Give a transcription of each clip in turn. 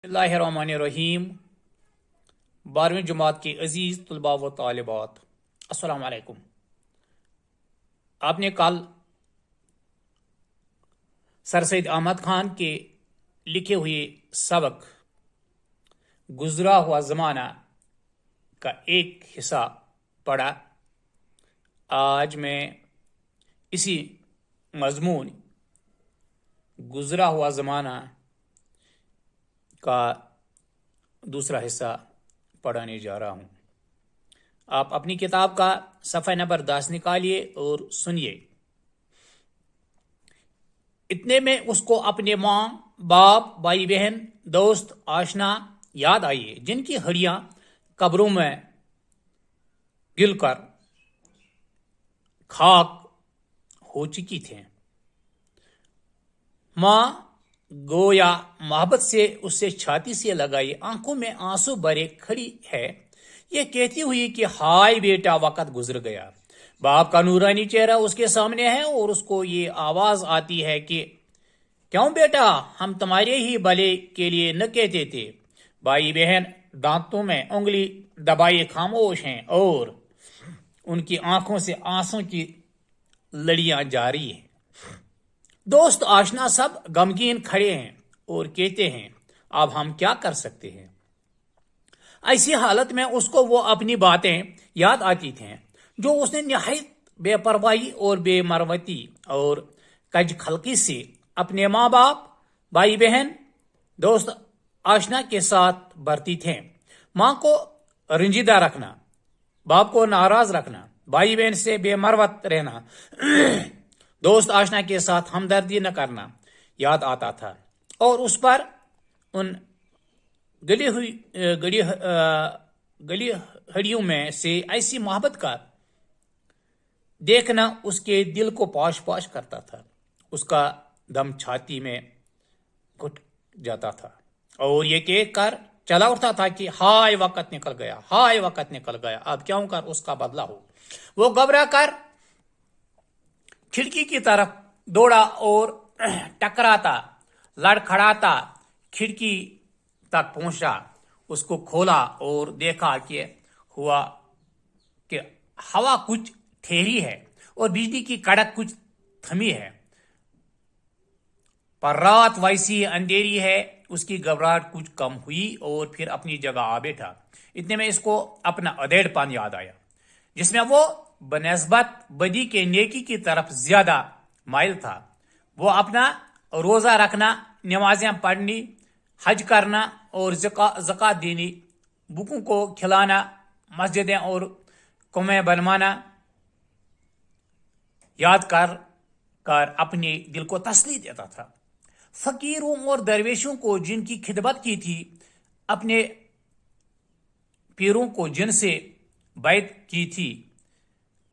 बिस्मिल्लाहिर्रहमानिर्रहीम। 12वीं जमात के अजीज़ तलबा व तालिबात, अस्सलाम वालेकुम। आपने कल सर सैयद अहमद खान के लिखे हुए सबक गुजरा हुआ ज़माना का एक हिस्सा पढ़ा। आज मैं इसी मजमून गुजरा हुआ ज़माना का दूसरा हिस्सा पढ़ाने जा रहा हूं। आप अपनी किताब का सफ़ा नंबर 10 निकालिए और सुनिए। इतने में उसको अपने माँ बाप, भाई बहन, दोस्त, आशना याद आइए जिनकी हड्डियां कब्रों में गिलकर खाक हो चुकी थी। माँ गोया मोहब्बत से उससे छाती से लगाई, आंखों में आंसू भरे खड़ी है, ये कहती हुई कि हाय बेटा, वक्त गुजर गया। बाप का नूरानी चेहरा उसके सामने है और उसको ये आवाज आती है कि क्यों बेटा, हम तुम्हारे ही भले के लिए न कहते थे। भाई बहन दांतों में उंगली दबाए खामोश हैं और उनकी आंखों से आंसू की लड़ियां जारी हैं। दोस्त आशना सब गमगीन खड़े हैं और कहते हैं अब हम क्या कर सकते हैं। ऐसी हालत में उसको वो अपनी बातें याद आती थीं जो उसने निहायत बेपरवाही और बेमरवती और कजखलकी से अपने माँ बाप, भाई बहन, दोस्त आशना के साथ बरती थे। माँ को रंजीदा रखना, बाप को नाराज रखना, भाई बहन से बेमरवत रहना, दोस्त आशना के साथ हमदर्दी न करना याद आता था और उस पर उन गली हड़ियों में से ऐसी मोहब्बत का देखना उसके दिल को पाश पाश करता था। उसका दम छाती में घुट जाता था और ये कह कर चला उठता था कि हाय वक्त निकल गया, हाय वक्त निकल गया, अब क्यों कर उसका बदला हो। वो घबरा कर खिड़की की तरफ दौड़ा और टकराता लड़खड़ाता खिड़की तक पहुंचा। उसको खोला और देखा कि हवा कुछ ठहरी है और बिजली की कड़क कुछ थमी है, पर रात वैसी अंधेरी है। उसकी घबराहट कुछ कम हुई और फिर अपनी जगह आ बैठा। इतने में इसको अपना अधेड़पन याद आया जिसमें वो बनिस्बत बदी के नेकी की तरफ ज्यादा माइल था। वो अपना रोजा रखना, नमाजें पढ़नी, हज करना और ज़कात देनी, बुकों को खिलाना, मस्जिदें और कौमें बनवाना याद कर अपने दिल को तसल्ली देता था। फकीरों और दरवेशों को जिनकी खिदमत की थी, अपने पीरों को जिनसे बैत की थी,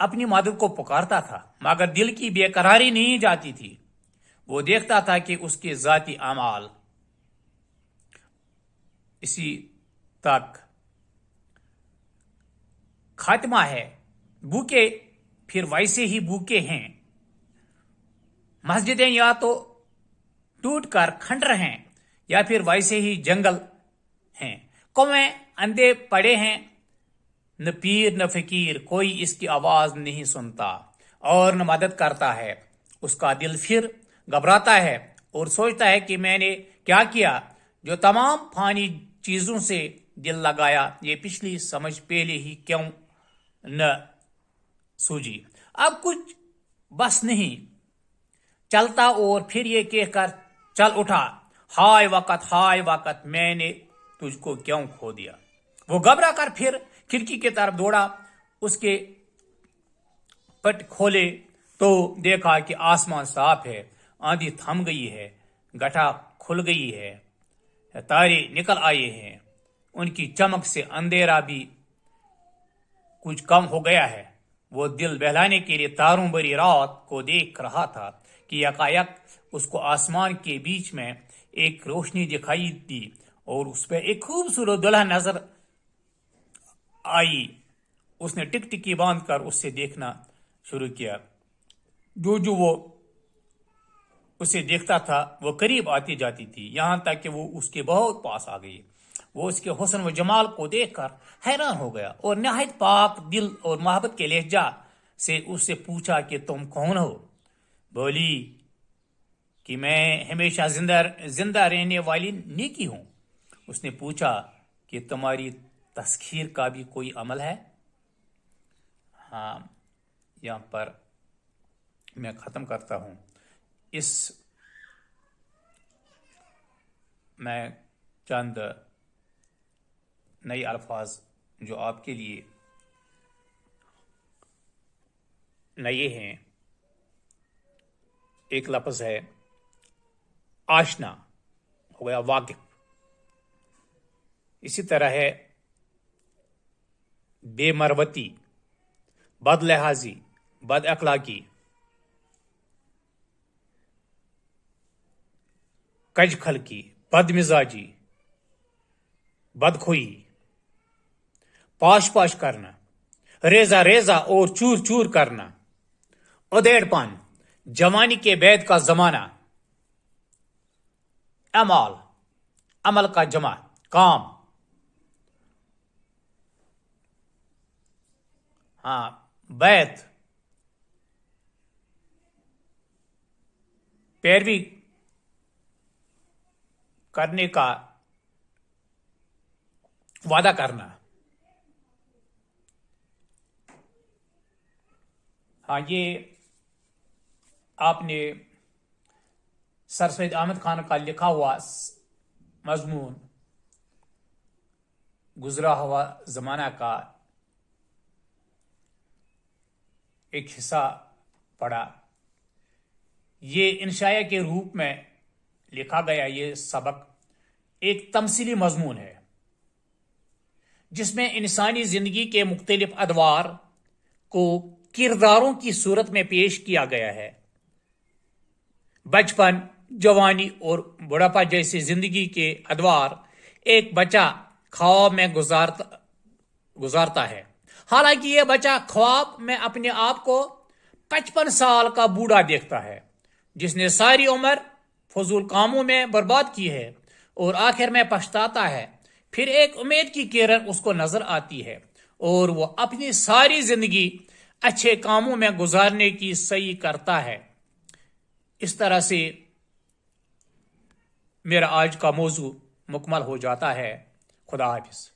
अपनी मदद को पुकारता था, मगर दिल की बेकरारी नहीं जाती थी। वो देखता था कि उसके जाती अमाल इसी तक खात्मा है, भूखे फिर वैसे ही भूखे हैं। मस्जिदें या तो टूट कर खंडर हैं या फिर वैसे ही जंगल हैं। कौमें अंधे पड़े हैं, न पीर न फकीर, कोई इसकी आवाज नहीं सुनता और न मदद करता है। उसका दिल फिर घबराता है और सोचता है कि मैंने क्या किया जो तमाम फानी चीजों से दिल लगाया, ये पिछली समझ पहले ही क्यों न सूझी। अब कुछ बस नहीं चलता और फिर ये कहकर चल उठा, हाय वक्त, मैंने तुझको क्यों खो दिया। वो घबरा कर फिर खिड़की की तरफ दौड़ा। उसके पट खोले तो देखा कि आसमान साफ है, आंधी थम गई है, गठा खुल गई है, तारे निकल आए हैं, उनकी चमक से अंधेरा भी कुछ कम हो गया है। वो दिल बहलाने के लिए तारों भरी रात को देख रहा था कि यकायक उसको आसमान के बीच में एक रोशनी दिखाई दी और उस पर एक खूबसूरत दुल्हन नजर आई। उसने टिकटिकी बांध कर उससे देखना शुरू किया। जो वो اسے دیکھتا تھا وہ قریب آتی جاتی تھی، یہاں تک کہ وہ اس کے بہت پاس آ گئی۔ وہ اس کے حسن و جمال کو دیکھ کر حیران ہو گیا اور نہایت پاک دل اور محبت کے لہجہ سے اس سے پوچھا کہ تم کون ہو؟ بولی کہ میں ہمیشہ زندہ رہنے والی نیکی ہوں۔ اس نے پوچھا کہ تمہاری تسخیر کا بھی کوئی عمل ہے؟ ہاں، یہاں پر میں ختم کرتا ہوں۔ اس میں چند نئے الفاظ جو آپ کے لیے نئے ہیں۔ ایک لفظ ہے آشنا، ہو گیا واقف۔ اسی طرح ہے بے مروتی، بد لحاظی، بد اخلاقی، کج خلقی، بد مزاجی، بدخوئی، پاش پاش کرنا، ریزہ ریزہ اور چور چور کرنا، ادھیڑ پن، جوانی کے بعد کا زمانہ، اعمال، عمل کا جمع، کام، ہاں، بیت، پیروی کرنے کا وعدہ کرنا۔ ہاں، یہ آپ نے سر سید احمد خان کا لکھا ہوا مضمون گزرا ہوا زمانہ کا ایک حصہ پڑھا۔ یہ انشائیہ کے روپ میں لکھا گیا یہ سبق ایک تمثیلی مضمون ہے جس میں انسانی زندگی کے مختلف ادوار کو کرداروں کی صورت میں پیش کیا گیا ہے۔ بچپن، جوانی اور بڑھاپا جیسے زندگی کے ادوار ایک بچہ خواب میں گزارتا ہے، حالانکہ یہ بچہ خواب میں اپنے آپ کو 55 سال کا بوڑھا دیکھتا ہے جس نے ساری عمر فضول کاموں میں برباد کی ہے، اور آخر میں پچھتاتا ہے۔ پھر ایک امید کی کرن اس کو نظر آتی ہے اور وہ اپنی ساری زندگی اچھے کاموں میں گزارنے کی سعی کرتا ہے۔ اس طرح سے میرا آج کا موضوع مکمل ہو جاتا ہے۔ خدا حافظ۔